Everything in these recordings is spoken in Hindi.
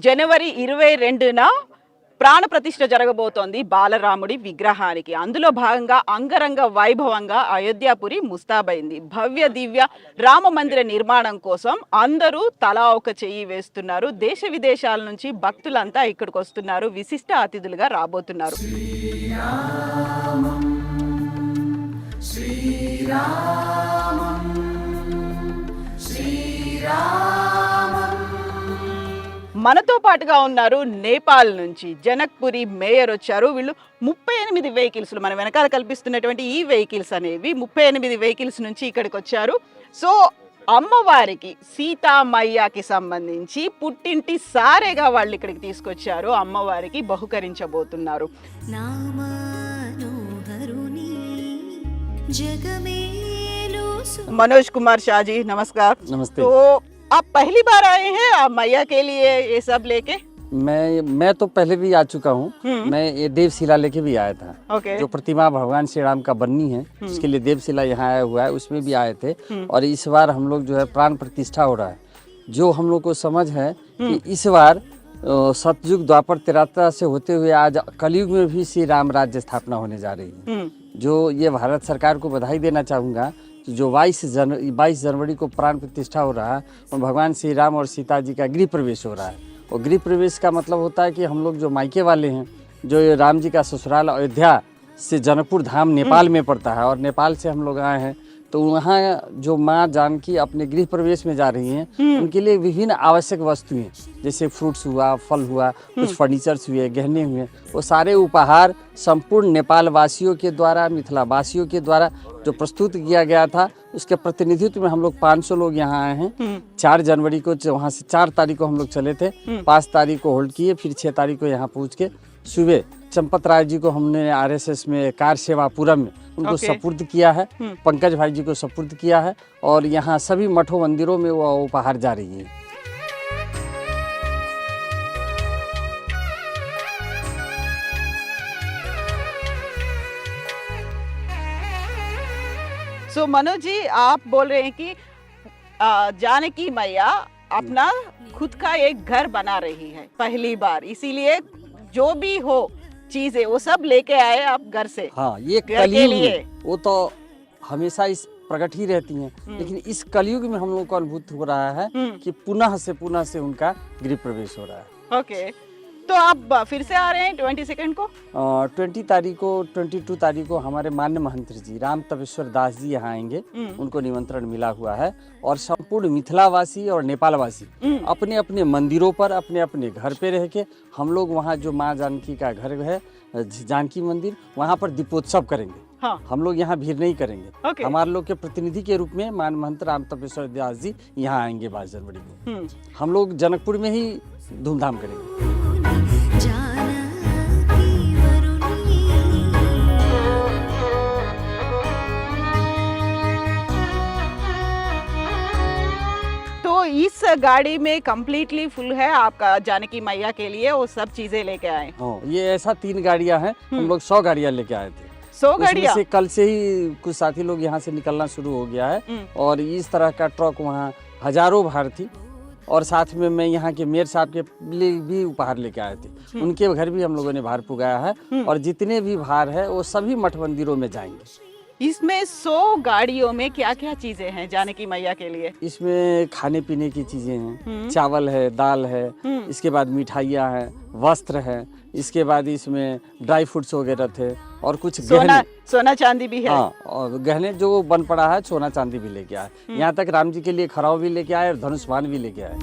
జనవరి 22న ప్రాణ ప్రతిష్ఠ జరగబోతోంది బాలరాముడి విగ్రహానికి. అందులో భాగంగా అంగరంగ వైభవంగా అయోధ్యాపురి ముస్తాబైంది. భవ్య దివ్య రామ మందిర నిర్మాణం కోసం అందరూ తలా ఒక చెయ్యి వేస్తున్నారు. దేశ విదేశాల నుంచి భక్తులంతా ఇక్కడికి వస్తున్నారు, విశిష్ట అతిథులుగా రాబోతున్నారు. మనతో పాటుగా ఉన్నారు నేపాల్ నుంచి జనక్పురి మేయర్ వచ్చారు. వీళ్ళు 38 వెహికల్స్, మన వెనకాల కల్పిస్తున్నటువంటి ఈ వెహికల్స్ అనేవి 38 వెహికల్స్ నుంచి ఇక్కడికి వచ్చారు. సో అమ్మవారికి సీతామయ్యకి సంబంధించి పుట్టింటి సారేగా వాళ్ళు ఇక్కడికి తీసుకొచ్చారు. అమ్మవారికి బహుకరించబోతున్నారు. मनोज कुमार शाह जी नमस्कार। नमस्ते। तो आप पहली बार आए हैं आप मैया के लिए ये सब लेके? मैं तो पहले भी आ चुका हूँ। मैं ये देवशिला लेके भी आया था। ओके। जो प्रतिमा भगवान श्री राम का बननी है उसके लिए देवशिला यहाँ आया हुआ है, उसमें भी आए थे। और इस बार हम लोग जो है प्राण प्रतिष्ठा हो रहा है। जो हम लोग को समझ है कि इस बार सतयुग द्वापर त्रेता से होते हुए आज कलयुग में भी श्री राम राज्य स्थापना होने जा रही है। जो ये भारत सरकार को बधाई देना चाहूँगा। जो 22 जनवरी को प्राण प्रतिष्ठा हो रहा है और भगवान श्री राम और सीता जी का गृह प्रवेश हो रहा है। और गृह प्रवेश का मतलब होता है कि हम लोग जो मायके वाले हैं, जो राम जी का ससुराल अयोध्या से जनकपुर धाम नेपाल में पड़ता है और नेपाल से हम लोग आए हैं, तो वहाँ जो माँ जानकी अपने गृह प्रवेश में जा रही हैं, उनके लिए विभिन्न आवश्यक वस्तुएं जैसे फ्रूट्स हुआ, फल हुआ, कुछ फर्नीचर्स हुए, गहने हुए, वो सारे उपहार संपूर्ण नेपाल वासियों के द्वारा, मिथिला वासियों के द्वारा जो प्रस्तुत किया गया था, उसके प्रतिनिधित्व में हम लोग 500 लोग यहाँ आए हैं। 4 जनवरी को वहाँ से 4 तारीख को हम लोग चले थे, 5 तारीख को होल्ड किए, फिर 6 तारीख को यहाँ पहुँच के सुबह चंपत राय जी को हमने RSS में कार सेवापुरम में उनको सपुर्द किया है, पंकज भाई जी को सपुर्द किया है और यहाँ सभी मठों मंदिरों में वो उपहार जा रही है। सो मनोज जी आप बोल रहे हैं कि जानकी मैया अपना खुद का एक घर बना रही है पहली बार, इसीलिए जो भी हो चीजें वो सब लेके आए आप घर से। हाँ, ये कलयुग में वो तो हमेशा इस प्रकट ही रहती हैं, लेकिन इस कलयुग में हम लोग को अनुभूत हो रहा है कि पुनः से उनका गृह प्रवेश हो रहा है। ओके, तो आप फिर से आ रहे हैं 22 को? 22 तारीख को हमारे मान्य महंत्री जी राम तपेश्वर दास जी यहाँ आएंगे। उनको निमंत्रण मिला हुआ है और संपूर्ण मिथिलावासी और नेपालवासी अपने अपने मंदिरों पर अपने अपने घर पे रह के हम लोग वहाँ जो माँ जानकी का घर है, जानकी मंदिर, वहाँ पर दीपोत्सव करेंगे। हाँ। हम लोग यहाँ भीड़ नहीं करेंगे। हमारे लोग के प्रतिनिधि के रूप में मान महंत राम तपेश्वर दास जी यहाँ आएंगे 22 जनवरी को। हम लोग जनकपुर में ही धूमधाम करेंगे। तो इस गाड़ी में कंप्लीटली फुल है आपका जानकी मैया के लिए, वो सब चीजें लेके आए? हाँ, ये ऐसा 3 गाड़ियाँ हैं, हम लोग 100 गाड़ियाँ लेके आए थे। 100 गाड़ियाँ से कल से ही कुछ साथी लोग यहाँ से निकलना शुरू हो गया है और इस तरह का ट्रक वहाँ हजारों भार थी। और साथ में मैं यहाँ के मेयर साहब के लिए भी उपहार लेके आए थे, उनके घर भी हम लोगों ने भार पुगाया है और जितने भी भार है वो सभी मठ मंदिरों में जाएंगे। इसमें 100 गाड़ियों में क्या क्या चीजें हैं जानकी मैया के लिए? इसमें खाने पीने की चीजें हैं, चावल है, दाल है, इसके बाद मिठाइयाँ हैं, वस्त्र है, इसके बाद इसमें ड्राई फ्रूट्स वगैरह थे और कुछ सोना चांदी भी है। हाँ, और गहने जो बन पड़ा है सोना चांदी भी लेके आए। यहाँ तक राम जी के लिए खराव भी लेके आए और धनुष बाण भी लेके आए।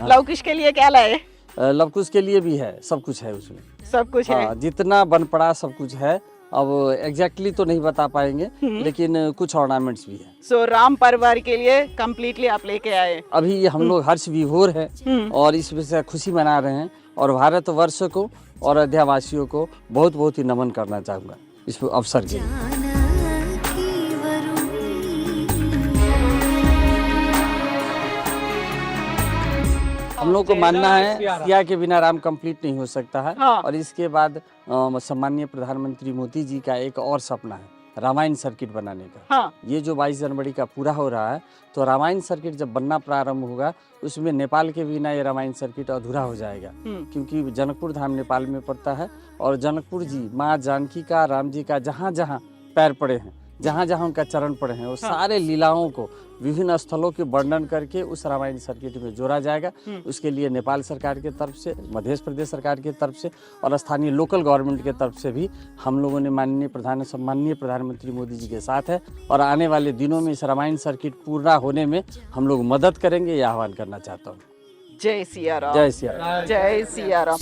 लवकुश के लिए क्या लाए? लवकुश के लिए भी है, सब कुछ है उसमें, सब कुछ है। जितना बन पड़ा सब कुछ है। अब एग्जैक्टली तो नहीं बता पाएंगे, लेकिन कुछ ऑर्नामेंट्स भी है। सो राम परिवार के लिए कंप्लीटली आप लेके आए? अभी हम लोग हर्ष विभोर है और इस वजह से खुशी मना रहे हैं और भारत वर्ष को और अयोध्या वासियों को बहुत बहुत ही नमन करना चाहूँगा इस अवसर के लिए। हम लोग को मानना है सिया के बिना राम कंप्लीट नहीं हो सकता है। हाँ। और इसके बाद सम्माननीय प्रधानमंत्री मोदी जी का एक और सपना है रामायण सर्किट बनाने का। हाँ। ये जो 22 जनवरी का पूरा हो रहा है, तो रामायण सर्किट जब बनना प्रारंभ होगा, उसमें नेपाल के बिना ये रामायण सर्किट अधूरा हो जाएगा। क्योंकि जनकपुर धाम नेपाल में पड़ता है और जनकपुर जी माँ जानकी का, राम जी का जहाँ जहाँ पैर पड़े हैं, जहाँ जहाँ उनका चरण पड़े हैं, वो सारे लीलाओं को विभिन्न स्थलों के वर्णन करके उस रामायण सर्किट में जोड़ा जाएगा। उसके लिए नेपाल सरकार के तरफ से, मध्य प्रदेश सरकार के तरफ से और स्थानीय लोकल गवर्नमेंट के तरफ से भी हम लोगों ने सम्माननीय प्रधानमंत्री मोदी जी के साथ है और आने वाले दिनों में इस रामायण सर्किट पूरा होने में हम लोग मदद करेंगे, ये आह्वान करना चाहता हूँ। जय सिया राम। जय सिया राम। जय सिया राम।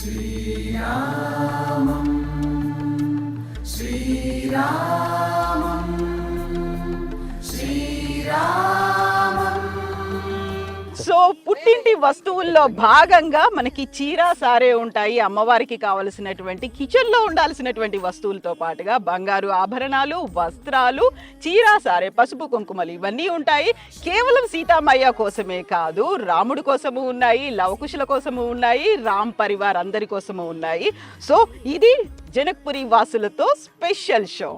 సో పుట్టింటి వస్తువుల్లో భాగంగా మనకి చీర సారే ఉంటాయి, అమ్మవారికి కావలసినటువంటి కిచెన్ లో ఉండాల్సినటువంటి వస్తువులతో పాటుగా బంగారు ఆభరణాలు, వస్త్రాలు, చీర సారే, పసుపు కుంకుమలు ఇవన్నీ ఉంటాయి. కేవలం సీతామయ్య కోసమే కాదు, రాముడి కోసము ఉన్నాయి, లవకుశుల కోసము ఉన్నాయి, రామ్ పరివార్ అందరి కోసము ఉన్నాయి. సో ఇది జనక్పురి వాసులతో స్పెషల్ షో.